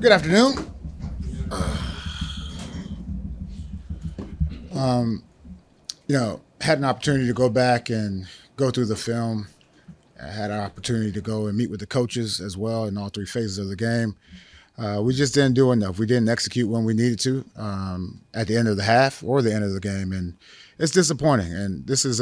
Good afternoon. Had an opportunity to go back and go through the film. I had an opportunity to go and meet with the coaches as well in all three phases of the game. We just didn't do enough. We didn't execute when we needed to at the end of the half or the end of the game, and it's disappointing. And this is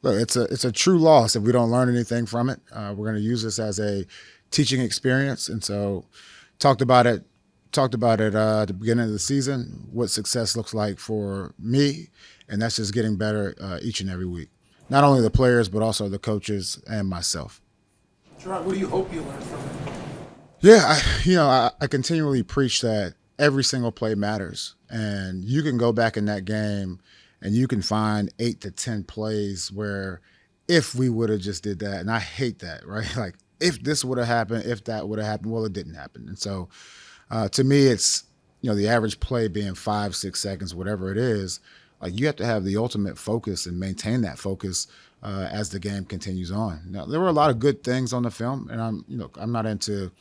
it's a true loss if we don't learn anything from it. We're going to use this as a teaching experience, and so talked about it. At the beginning of the season, what success looks like for me, and that's just getting better each and every week. Not only the players, but also the coaches and myself. Jerod, what do you hope you learn from it? Yeah, I continually preach that every single play matters, and you can go back in that game and you can find 8 to 10 plays where if we would have just did that, and I hate that, right? Like if this would have happened, if that would have happened, well, it didn't happen, and so. To me, it's the average play being 5, 6 seconds, whatever it is. Like you have to have the ultimate focus and maintain that focus as the game continues on. Now, there were a lot of good things on the film, and I'm not into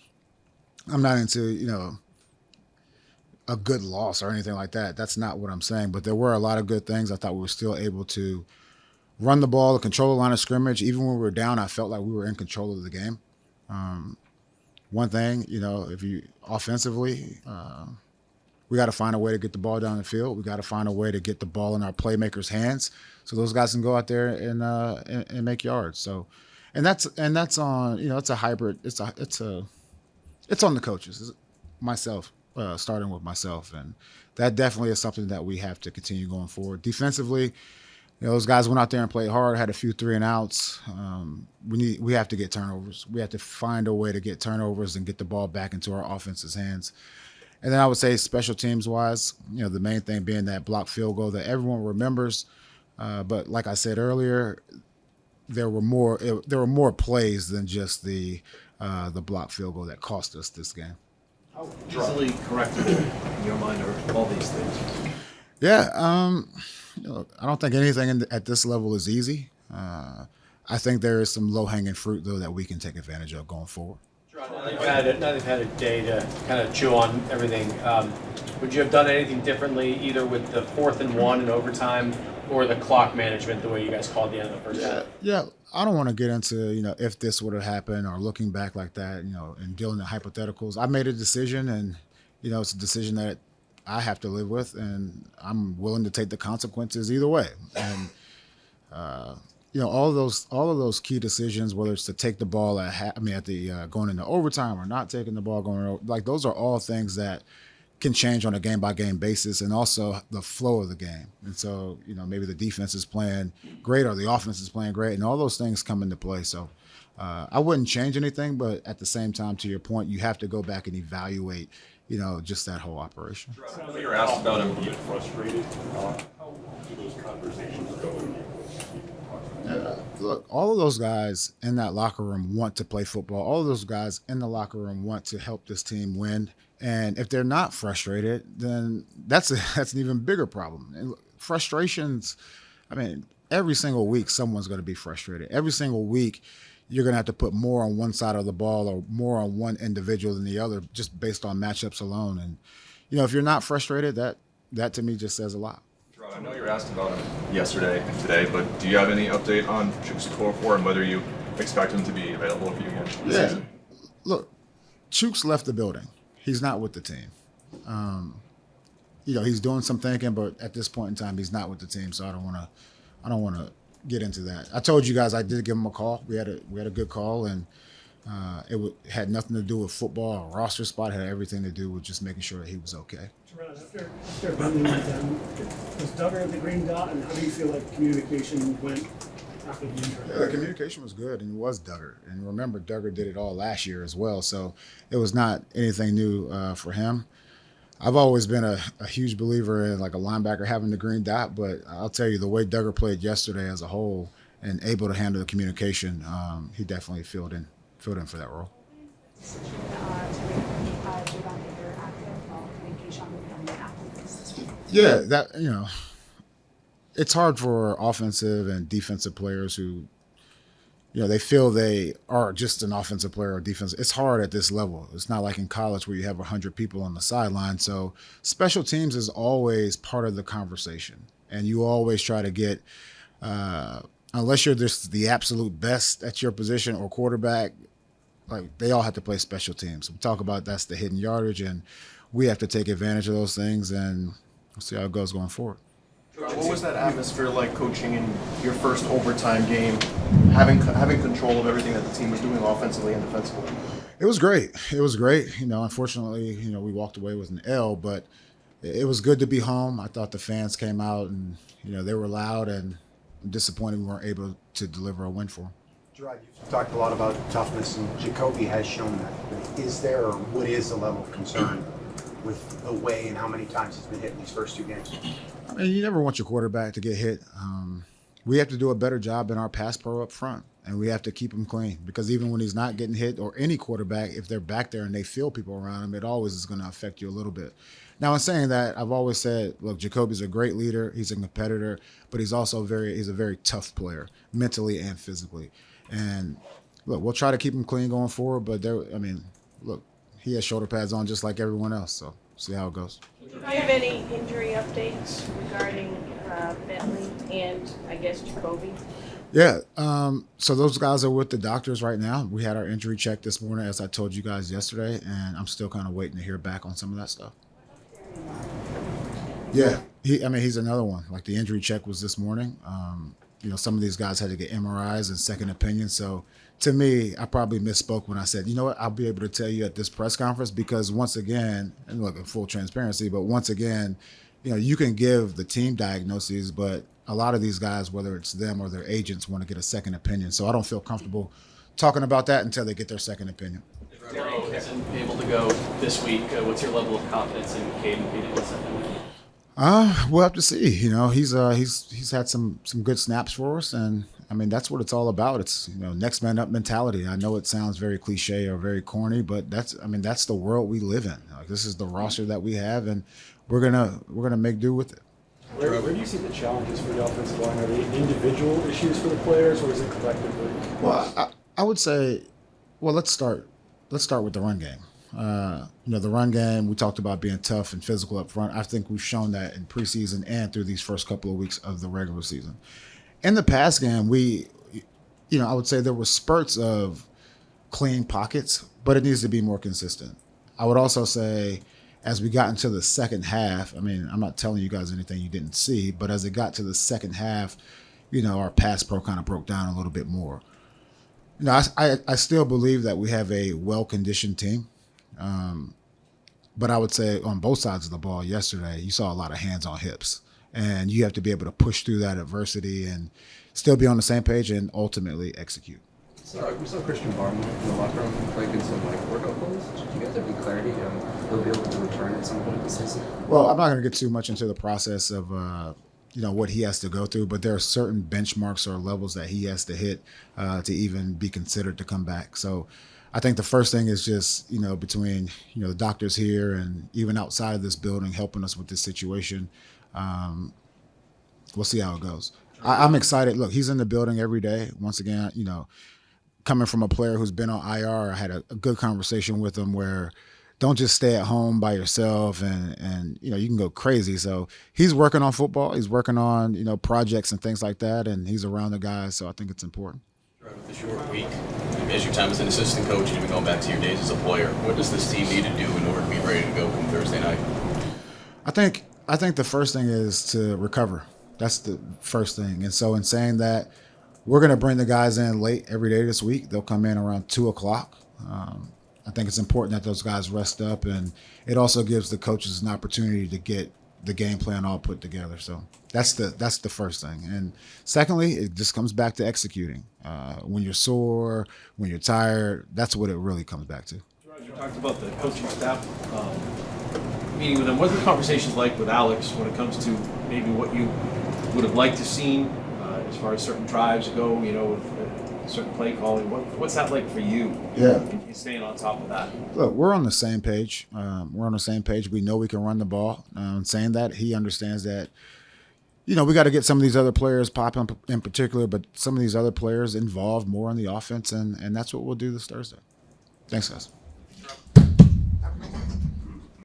a good loss or anything like that. That's not what I'm saying. But there were a lot of good things. I thought we were still able to run the ball, control the line of scrimmage. Even when we were down, I felt like we were in control of the game. One thing, if you offensively, we got to find a way to get the ball down the field. We got to find a way to get the ball in our playmakers' hands so those guys can go out there and make yards. So, and that's on it's a hybrid. It's on the coaches, myself, starting with myself, and that definitely is something that we have to continue going forward. Defensively, those guys went out there and played hard, had a few 3-and-outs. We have to get turnovers. We have to find a way to get turnovers and get the ball back into our offense's hands. And then I would say special teams wise, the main thing being that blocked field goal that everyone remembers. But like I said earlier, there were more plays than just the blocked field goal that cost us this game. How easily correctable in your mind are all these things? Yeah, I don't think anything at this level is easy. I think there is some low-hanging fruit, though, that we can take advantage of going forward. Now they've had a day to kind of chew on everything. Would you have done anything differently, either with the 4th and 1 in overtime or the clock management, the way you guys called the end of the first half? Yeah, I don't want to get into, if this would have happened or looking back like that, and dealing in hypotheticals. I made a decision, and, it's a decision that I have to live with, and I'm willing to take the consequences either way. And all of those key decisions, whether it's to take the ball going into overtime or not taking the ball like those are all things that can change on a game by game basis, and also the flow of the game. And so maybe the defense is playing great or the offense is playing great, and all those things come into play. So I wouldn't change anything, but at the same time, to your point, you have to go back and evaluate just that whole operation. You were asked about him being frustrated. How do those conversations go? Look, all of those guys in that locker room want to play football. All of those guys in the locker room want to help this team win. And if they're not frustrated, then that's an even bigger problem. And frustrations, every single week someone's going to be frustrated. Every single week you're going to have to put more on one side of the ball or more on one individual than the other just based on matchups alone. And, if you're not frustrated, that to me just says a lot. I know you were asked about him yesterday and today, but do you have any update on Chuk's tour and whether you expect him to be available for you again this season? Look, Chuk's left the building. He's not with the team. He's doing some thinking, but at this point in time, he's not with the team. So I don't want to get into that. I told you guys I did give him a call. We had a good call, and had nothing to do with football or roster spot. It had everything to do with just making sure that he was okay. After Bentley went down, was Duggar at the green dot, and how do you feel like communication went after the injury? Yeah, the communication was good, and it was Duggar. And remember, Duggar did it all last year as well, so it was not anything new for him. I've always been a huge believer in like a linebacker having the green dot, but I'll tell you, the way Duggar played yesterday as a whole and able to handle the communication, he definitely filled in for that role. Yeah, it's hard for offensive and defensive players who they feel they are just an offensive player or defense. It's hard at this level. It's not like in college where you have 100 people on the sideline. So special teams is always part of the conversation. And you always try to get, unless you're just the absolute best at your position or quarterback, like they all have to play special teams. We talk about that's the hidden yardage, and we have to take advantage of those things, and we'll see how it goes going forward. What was that atmosphere like coaching in your first overtime game, having control of everything that the team was doing offensively and defensively? It was great. It was great. Unfortunately, we walked away with an L, but it was good to be home. I thought the fans came out and, they were loud, and I'm disappointed we weren't able to deliver a win for them. Jerod, you've talked a lot about toughness, and Jacoby has shown that. But is there, or what is the level of concern with the way and how many times he's been hit in these first 2 games? I mean, you never want your quarterback to get hit. We have to do a better job in our pass pro up front, and we have to keep him clean, because even when he's not getting hit, or any quarterback, if they're back there and they feel people around him, it always is going to affect you a little bit. Now, in saying that, I've always said, look, Jacoby's a great leader. He's a competitor, but he's also he's a very tough player, mentally and physically. And look, we'll try to keep him clean going forward, but look, he has shoulder pads on just like everyone else, so see how it goes. Do you have any injury updates regarding Bentley and, I guess, Jacoby? Yeah, so those guys are with the doctors right now. We had our injury check this morning, as I told you guys yesterday, and I'm still kind of waiting to hear back on some of that stuff. Yeah, he's another one. Like, the injury check was this morning. Some of these guys had to get MRIs and second opinions. So to me, I probably misspoke when I said, you know what, I'll be able to tell you at this press conference, because once again, and look, in full transparency, but once again, you can give the team diagnoses, but a lot of these guys, whether it's them or their agents, want to get a second opinion. So I don't feel comfortable talking about that until they get their second opinion. If Darryl isn't able to go this week, what's your level of confidence in Caden being able to set them? We'll have to see. He's had some good snaps for us, and that's what it's all about. It's next man up mentality. I know it sounds very cliche or very corny, but that's the world we live in. Like, this is the roster that we have, and we're gonna make do with it. Where do you see the challenges for the offensive line? Are they individual issues for the players, or is it collectively? Well, I would say, let's start with the run game. The run game, we talked about being tough and physical up front. I think we've shown that in preseason and through these first couple of weeks of the regular season. In the pass game, I would say there were spurts of clean pockets, but it needs to be more consistent. I would also say, as we got into the second half, I'm not telling you guys anything you didn't see, but as it got to the second half, our pass pro kind of broke down a little bit more. I still believe that we have a well-conditioned team. But I would say on both sides of the ball yesterday, you saw a lot of hands on hips, and you have to be able to push through that adversity and still be on the same page and ultimately execute. We saw Christian Barmore in the locker room breaking some workout clothes. Do you guys have any clarity on he'll be able to return at some point this season? Well, I'm not going to get too much into the process of what he has to go through, but there are certain benchmarks or levels that he has to hit to even be considered to come back. So I think the first thing is just, between, the doctors here and even outside of this building helping us with this situation, we'll see how it goes. I'm excited. Look, he's in the building every day. Once again, coming from a player who's been on IR, I had a good conversation with him where don't just stay at home by yourself and you can go crazy. So he's working on football. He's working on, projects and things like that, and he's around the guys, so I think it's important. With the short week, as your time as an assistant coach and even going back to your days as a player, what does this team need to do in order to be ready to go come Thursday night? I think the first thing is to recover. That's the first thing. And so in saying that, we're going to bring the guys in late every day this week. They'll come in around 2 o'clock. I think it's important that those guys rest up, and it also gives the coaches an opportunity to get the game plan all put together. So that's the first thing. And secondly, it just comes back to executing. When you're sore, when you're tired, that's what it really comes back to. You talked about the coaching staff meeting with them. What are the conversations like with Alex when it comes to maybe what you would have liked to seen as far as certain drives go, with certain play calling? What's that like for you? Yeah. In staying on top of that? Look, we're on the same page. We know we can run the ball. Saying that, he understands that, You know, we got to get some of these other players, Pop in particular, but some of these other players involved more in the offense, and that's what we'll do this Thursday. Thanks, guys.